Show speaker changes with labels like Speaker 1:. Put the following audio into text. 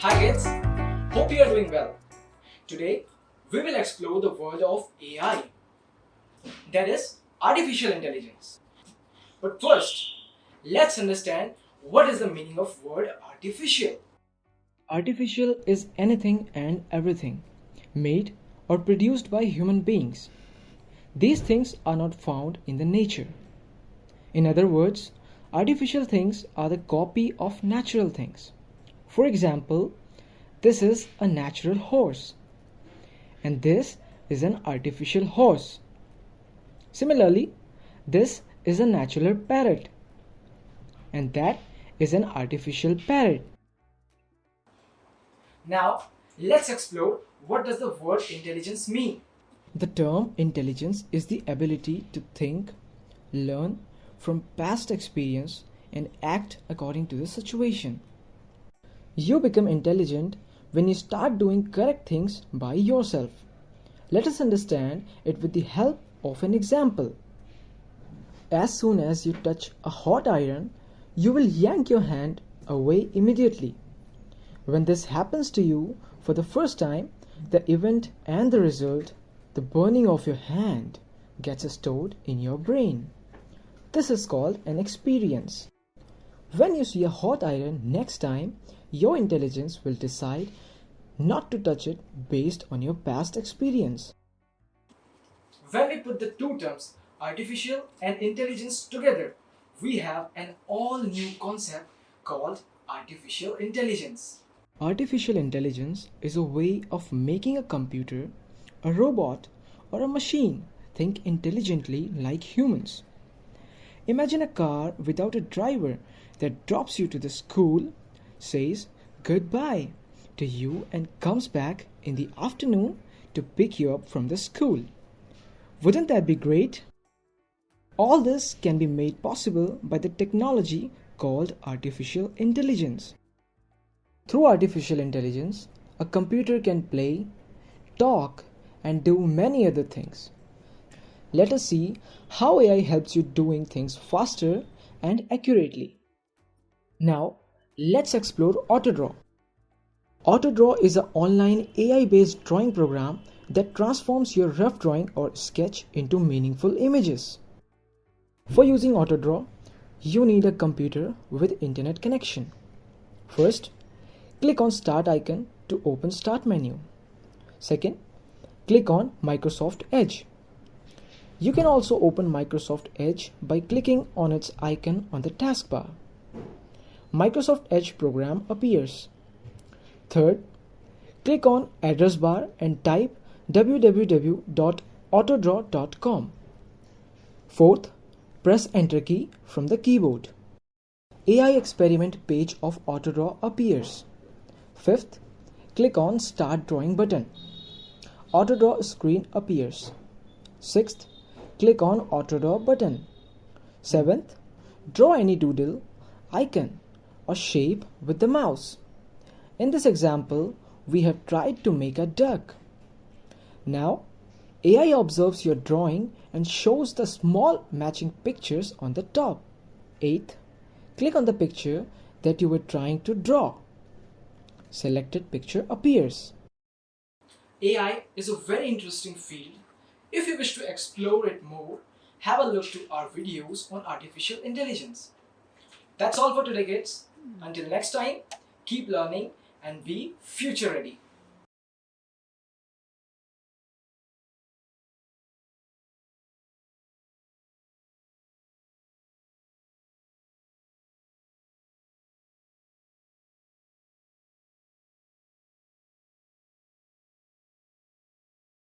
Speaker 1: Hi kids, hope you are doing well. Today we will explore the world of AI, that is artificial intelligence. But first, let's understand what is the meaning of word artificial.
Speaker 2: Artificial is anything and everything made or produced by human beings. These things are not found in the nature. In other words, artificial things are the copy of natural things. For example, this is a natural horse and this is an artificial horse. Similarly, this is a natural parrot and that is an artificial parrot.
Speaker 1: Now, let's explore what does the word intelligence mean.
Speaker 2: The term intelligence is the ability to think, learn from past experience, and act according to the situation. You become intelligent when you start doing correct things by yourself. Let us understand it with the help of an example. As soon as you touch a hot iron, you will yank your hand away immediately. When this happens to you for the first time, the event and the result, the burning of your hand, gets stored in your brain. This is called an experience. When you see a hot iron next time, your intelligence will decide not to touch it based on your past experience.
Speaker 1: When we put the two terms artificial and intelligence together, we have an all new concept called artificial intelligence.
Speaker 2: Artificial intelligence is a way of making a computer, a robot, or a machine think intelligently like humans. Imagine a car without a driver that drops you to the school, says goodbye to you, and comes back in the afternoon to pick you up from the school. Wouldn't that be great? All this can be made possible by the technology called artificial intelligence. Through artificial intelligence, a computer can play, talk, and do many other things. Let us see how AI helps you doing things faster and accurately. Now, let's explore AutoDraw. AutoDraw is an online AI-based drawing program that transforms your rough drawing or sketch into meaningful images. For using AutoDraw, you need a computer with internet connection. First, click on Start icon to open Start menu. Second, click on Microsoft Edge. You can also open Microsoft Edge by clicking on its icon on the taskbar. Microsoft Edge program appears. Third, click on address bar and type www.autodraw.com. Fourth, press Enter key from the keyboard. AI experiment page of AutoDraw appears. Fifth, click on Start Drawing button. AutoDraw screen appears. Sixth, click on AutoDraw button. Seventh, draw any doodle, icon, or shape with the mouse. In this example, we have tried to make a duck. Now, AI observes your drawing and shows the small matching pictures on the top. Eighth, click on the picture that you were trying to draw. Selected picture appears.
Speaker 1: AI is a very interesting field. If you wish to explore it more, have a look to our videos on artificial intelligence. That's all for today, kids. Until next time, keep learning and be future ready.